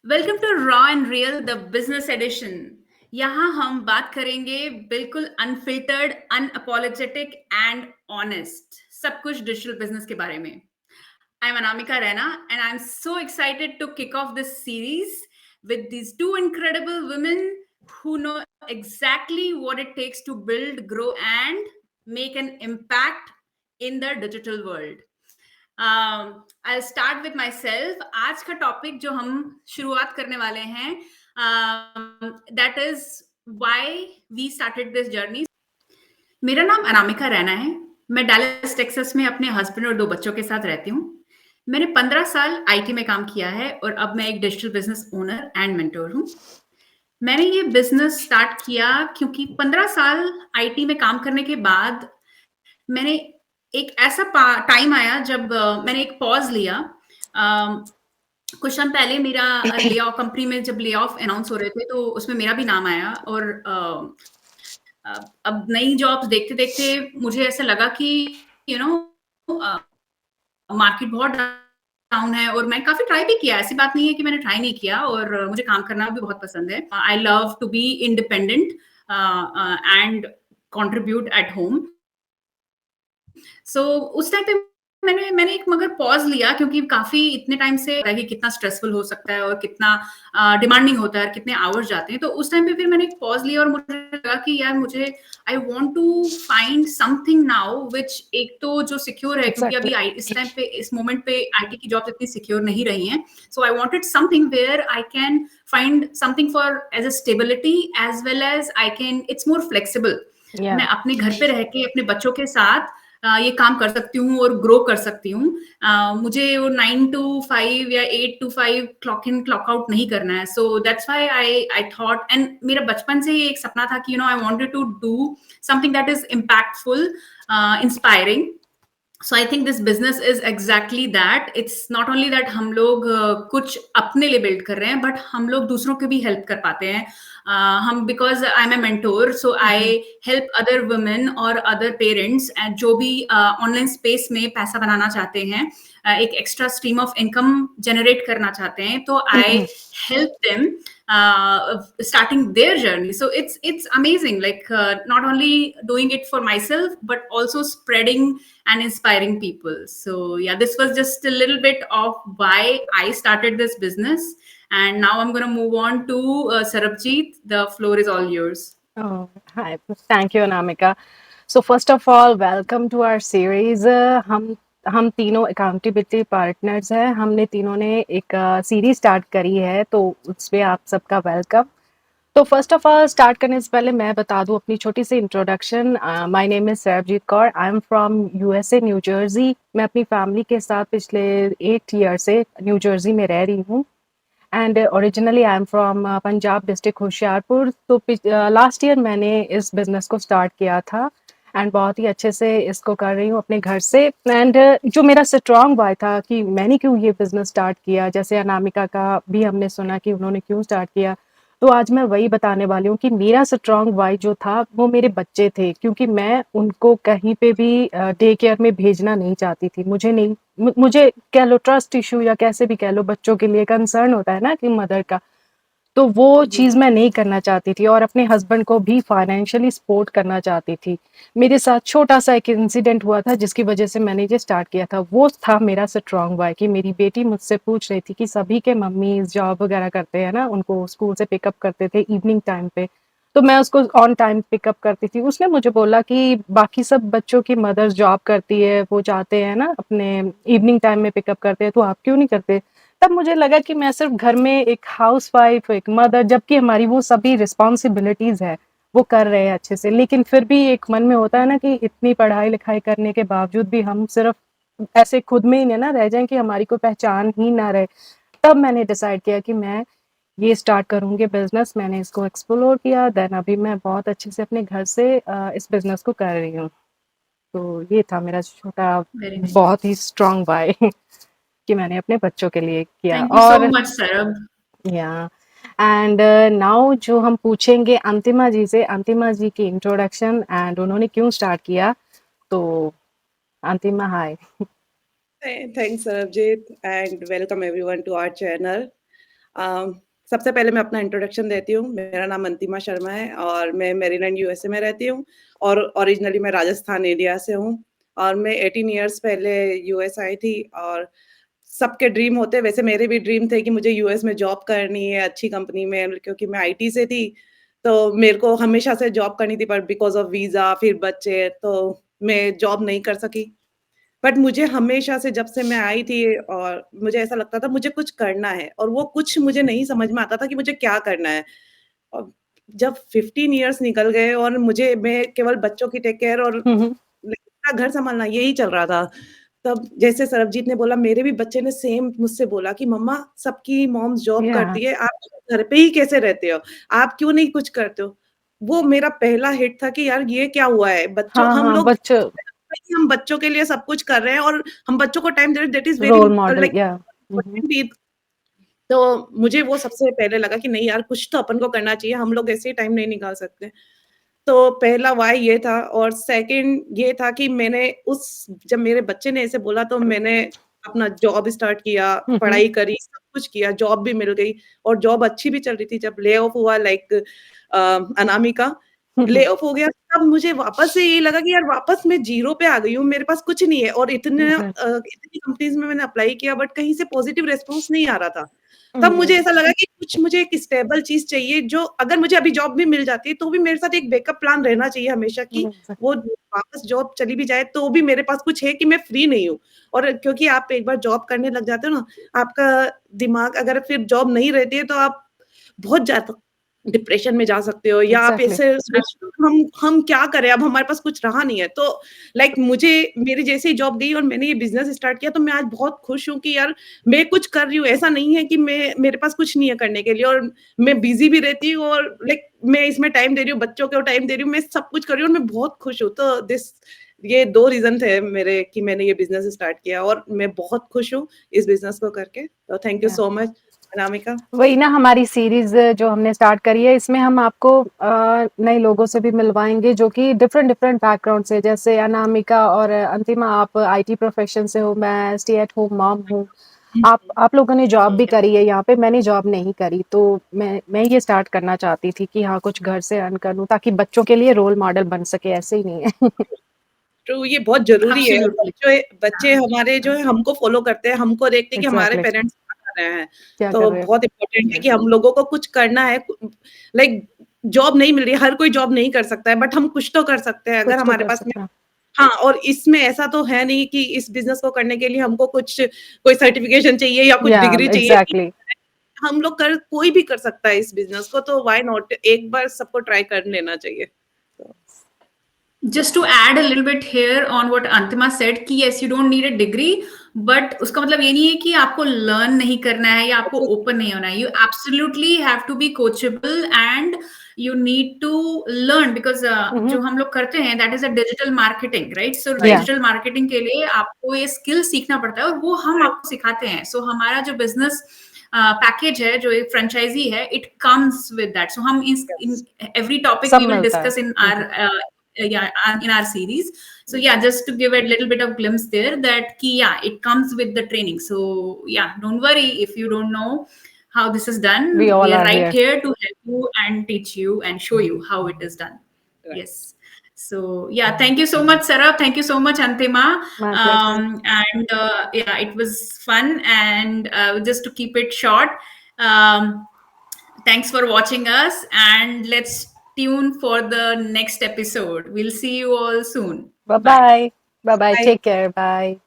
Welcome to raw and real the business edition. यहाँ हम बात करेंगे बिल्कुल अनफिल्टर्ड, अनअपोलोजेटिक एंड ऑनेस्ट, सब कुछ डिजिटल बिजनेस के बारे में। I'm Anamika Rena, and I'm so excited to kick off this series with these two incredible women who know exactly what it takes to build, grow, and make an impact in the digital world. I'll start with myself. आज का topic जो हम शुरुआत करने वाले हैं, that is why we started this journey. मेरा नाम अनामिका रैना है। मैं डैलस टेक्सास में अपने हस्बैंड और 2 बच्चों के साथ रहती हूँ। मैंने 15 साल आईटी में काम किया है और अब मैं एक digital business owner and mentor हूँ। मैंने ये बिजनेस स्टार्ट किया क्योंकि 15 साल आईटी में काम करने के बाद मैंने एक ऐसा टाइम आया जब मैंने एक पॉज लिया। कुछ टाइम पहले मेरा ले ऑफ कंपनी में जब ले ऑफ अनाउंस हो रहे थे तो उसमें मेरा भी नाम आया और अब नई जॉब्स देखते देखते मुझे ऐसा लगा कि यू नो मार्केट बहुत डाउन है और मैं काफी ट्राई भी किया। ऐसी बात नहीं है कि मैंने ट्राई नहीं किया और मुझे काम करना भी बहुत पसंद है। I love to be independent and contribute at home. So उस टाइम पे मैंने एक मगर पॉज लिया क्योंकि काफी इतने टाइम से कि कितना स्ट्रेसफुल हो सकता है और कितना डिमांडिंग होता है और कितने आवर्स जाते हैं। तो उस टाइम पे फिर मैंने एक पॉज लिया और मुझे लगा कि यार मुझे I want to find something now which एक तो जो सिक्योर है, क्योंकि अभी इस टाइम पे इस मोमेंट पे आईटी की जॉब्स इतनी सिक्योर नहीं रही हैं। So I wanted something where I can find something for as a stability as well as I can it's more flexible. मैं अपने घर पे रह के अपने बच्चों के साथ ये काम कर सकती हूँ और ग्रो कर सकती हूँ। मुझे वो 9 to 5 या 8 to 5 clock in clock out नहीं करना है। So that's why I thought, and मेरा बचपन से ही एक सपना था कि I wanted to do something that is impactful, inspiring. So I think this business is exactly that. It's not only that हम लोग कुछ अपने लिए बिल्ड कर रहे हैं, बट हम लोग दूसरों के भी हेल्प कर पाते हैं. हम because I am a mentor, so I help other women और अदर पेरेंट्स जो भी ऑनलाइन स्पेस में पैसा बनाना चाहते हैं, एक extra stream of income generate करना चाहते हैं, तो आई help them starting their journey. So it's amazing, like not only doing it for myself but also spreading and inspiring people. So yeah, this was just a little bit of why I started this business, and now I'm going to move on to Sarabjeet. The floor is all yours. Oh, hi. Thank you, Anamika. So first of all, welcome to our series. हम तीनों accountability partners हैं। हमने तीनों ने एक series start करी है, तो उसमें आप सबका वेलकम। तो फर्स्ट ऑफ ऑल स्टार्ट करने से पहले मैं बता दूं अपनी छोटी सी introduction. My name is Sarabjeet Kaur. I am from USA, New Jersey. मैं अपनी फैमिली के साथ पिछले 8 ईयर से न्यू जर्सी में रह रही हूँ। And originally I am from Punjab district Hoshiarpur. तो लास्ट ईयर मैंने इस बिज़नेस को स्टार्ट किया था एंड बहुत ही अच्छे से इसको कर रही हूँ अपने घर से। एंड जो मेरा स्ट्रॉन्ग बाय था कि मैंने क्यों ये बिज़नेस स्टार्ट किया, जैसे अनामिका का भी हमने सुना कि उन्होंने क्यों स्टार्ट किया, तो आज मैं वही बताने वाली हूँ कि मेरा स्ट्रॉन्ग वाई जो था वो मेरे बच्चे थे, क्योंकि मैं उनको कहीं पे भी डे केयर में भेजना नहीं चाहती थी। मुझे कह लो ट्रस्ट इशू या कैसे भी कह लो, बच्चों के लिए कंसर्न होता है ना कि मदर का, तो वो चीज़ मैं नहीं करना चाहती थी और अपने हस्बैंड को भी फाइनेंशियली सपोर्ट करना चाहती थी। मेरे साथ छोटा-सा एक इंसिडेंट हुआ था जिसकी वजह से मैंने ये स्टार्ट किया था। वो था मेरा स्ट्रॉन्ग बाय कि मेरी बेटी मुझसे पूछ रही थी कि सभी के मम्मी जॉब वगैरह करते हैं ना, उनको स्कूल से पिकअप करते थे इवनिंग टाइम पे, तो मैं उसको ऑन टाइम पिकअप करती थी। उसने मुझे बोला कि बाकी सब बच्चों की मदर्स जॉब करती है, वो जाते हैं ना अपने इवनिंग टाइम में पिकअप करते हैं, तो आप क्यों नहीं करते? तब मुझे लगा कि मैं सिर्फ घर में एक हाउसवाइफ, एक मदर, जबकि हमारी वो सभी रिस्पॉन्सिबिलिटीज़ है, वो कर रहे हैं अच्छे से, लेकिन फिर भी एक मन में होता है ना कि इतनी पढ़ाई-लिखाई करने के बावजूद भी हम सिर्फ ऐसे खुद में ही ना रह जाएँ कि हमारी कोई पहचान ही ना रहे। तब मैंने डिसाइड किया कि मैं ये स्टार्ट करूँगी बिज़नेस। मैंने इसको एक्सप्लोर किया, देन अभी मैं बहुत अच्छे से अपने घर से इस बिज़नेस को कर रही हूँ। तो ये था मेरा छोटा Very nice. बहुत ही स्ट्रॉन्ग बाय कि मैंने अपने बच्चों के लिए किया। Thank you so और much, Sarab. या एंड नाउ जो हम पूछेंगे अंतिमा जी से, अंतिमा जी की इंट्रोडक्शन एंड उन्होंने क्यों स्टार्ट किया। तो अंतिमा, हाय। Thanks, Sarabjit, and welcome everyone to our channel. अ, सबसे पहले मैं अपना इंट्रोडक्शन देती हूँ। मेरा नाम अंतिमा शर्मा है और मैं मैरीलैंड यूएसए में रहती हूँ और ओरिजिनली मैं राजस्थान इंडिया से हूँ और मैं 18 इयर्स पहले यूएस आई थी और सबके ड्रीम होते हैं, वैसे मेरे भी ड्रीम थे कि मुझे यूएस में जॉब करनी है अच्छी कंपनी में क्योंकि मैं आईटी से थी, तो मेरे को हमेशा से जॉब करनी थी पर बिकॉज़ ऑफ वीज़ा फिर बच्चे तो मैं जॉब नहीं कर सकी। बट मुझे हमेशा से जब से मैं आई थी और मुझे ऐसा लगता था मुझे कुछ करना है और वो कुछ मुझे नहीं समझ में आता था कि मुझे क्या करना है। और जब 15 इयर्स निकल गए और मैं केवल बच्चों की टेक केयर और हुँ, हुँ। पूरा घर सँभालना यही चल रहा था। तब जैसे सरबजीत ने बोला मेरे भी बच्चे ने सेम मुझसे बोला कि मम्मा सबकी मॉम्स जॉब या करती है, आप घर पे ही कैसे रहते हो? आप क्यों नहीं कुछ करते हो? वो मेरा पहला हिट था कि यार ये क्या हुआ है? हाँ, हम हाँ, लोग बच्चों हम बच्चों के लिए सब कुछ कर रहे हैं और हम बच्चों को टाइम दे रहे हैं that is very role model like yeah hmm, hmm. Important तो मुझे वो सबसे पहले लगा कि नहीं यार कुछ तो अपन को करना चाहिए, हम लोग ऐसे ही टाइम नहीं निकाल सकते। तो पहला व्हाय ये था और सेकंड ये था कि मैंने उस जब मेरे बच्चे ने ऐसे बोला तो मैंने अपना जॉब स्टार्ट किया, हुँ, हुँ। पढ़ाई करी, सब कुछ किया, जॉब भी मिल गई और जॉब अच्छी भी चल रही थी। जब ले ऑफ हुआ अनामिका, हुँ, ले हुँ। ऑफ हो गया तब मुझे वापस से ये लगा कि यार वापस मैं ज़ीरो पे आ गई हूँ, मेरे पास कुछ नहीं है और एग्ज़ैक्ट इतनी कंपनीज़ में मैंने अप्लाई किया बट कहीं से पॉजिटिव रिस्पॉन्स नहीं आ रहा था। तब हुँ, मुझे ऐसा लगा कि कुछ मुझे एक स्टेबल चीज़ चाहिए जो अगर मुझे अभी जॉब भी मिल जाती है, तो भी मेरे साथ एक बैकअप प्लान रहना चाहिए हमेशा कि एग्ज़ैक्ट वो वापस जॉब चली भी जाए, तो भी मेरे पास कुछ है कि मैं फ्री नहीं हूँ। और क्योंकि आप एक बार जॉब करने लग जाते हो ना, आपका दिमाग अगर फिर जॉब नहीं रहती है, तो आप बहुत ज़्यादा डिप्रेशन में जा सकते हो या आप एग्ज़ैक्टली ऐसे सोचते हो हम क्या करें, अब हमारे पास कुछ रहा नहीं है। तो लाइक मुझे मेरी जैसे ही जॉब गई और मैंने ये बिज़नेस स्टार्ट किया, तो मैं आज बहुत खुश हूँ कि यार मैं कुछ कर रही हूँ, ऐसा नहीं है कि मेरे पास कुछ नहीं है करने के लिए और मैं बिज़ी भी रहती हूँ और लाइक मैं इसमें टाइम दे रही हूँ, बच्चों को टाइम दे रही हूँ, मैं सब कुछ कर रही हूँ और मैं बहुत खुश हूँ। तो ये 2 रीज़न थे मेरे कि मैंने ये बिज़नेस स्टार्ट किया और मैं बहुत खुश हूँ इस बिज़नेस को करके। तो थैंक यू या सो मच अनामिका। वही ना हमारी सीरीज़ जो हमने स्टार्ट करी है इसमें हम आपको नए लोगों से भी मिलवाएँगे जो कि डिफरेंट बैकग्राउंड से जैसे अनामिका और अंतिमा आप आईटी प्रोफ़ेशन से हो, मैं स्टे एट होम मॉम हूँ। आप लोगों ने जॉब भी करी है यहाँ पे, मैंने जॉब नहीं करी तो मैं ये स्टार्ट करना चाहती थी कि हाँ, कुछ घर से अर्न कर लूँ ताकि बच्चों के लिए रोल मॉडल बन सके, ऐसे ही नहीं है। ट्रू ये बहुत ज़रूरी है। एब्सोल्युटली। बच्चे हमारे जो है हमको फ़ॉलो करते हैं, हमको देखते हैं कि हमारे एग्ज़ैक्टली पेरेंट्स क्या कर रहे हैं। क्या कर तो रहे बहुत इम्पोर्टेंट है हैं? कि हम लोगों को कुछ करना है लाइक जॉब नहीं मिल रही है, हर कोई जॉब नहीं कर सकता है, बट हम कुछ तो कर सकते हैं अगर कुछ तो हमारे कर पास में सकते हैं। हाँ, और इसमें ऐसा तो है नहीं कि इस बिज़नेस को करने के लिए हमको कोई सर्टिफ़िकेशन चाहिए या कुछ या डिग्री चाहिए। एग्ज़ैक्टली हम लोग कर कोई भी कर सकता है इस बिज़नेस को, तो व्हाई नॉट एक बार सबको ट्राई कर लेना चाहिए। तो Just to add a little bit here on what Antima said कि yes you don't need a degree but उसका मतलब ये नहीं है कि आपको learn नहीं करना है या आपको open नहीं होना है. You absolutely have to be coachable and you need to learn because हुँ, जो हुँ। हम लोग करते हैं that is a digital marketing right. So या digital marketing के लिए आपको ये skill सीखना पड़ता है और वो हम राइट, आपको सिखाते हैं. So हमारा जो business पैकेज है जो एक फ्रेंचाइजी है it comes with that so हम इन यस, एवरी टॉपिक सब वी विल मिलता है। Discuss in hmm, are hmm. yeah in our series so yeah just to give a little bit of glimpse there that key yeah it comes with the training so yeah don't worry if you don't know how this is done we we all are are right here. here to help you and teach you and show you how it is done right. yes so yeah thank you so much Sarah thank you so much Antima my pleasure. and yeah it was fun and just to keep it short um, thanks for watching us and let's tune for the next episode. We'll see you all soon. Bye. Bye bye. Bye bye, bye. Take care, bye.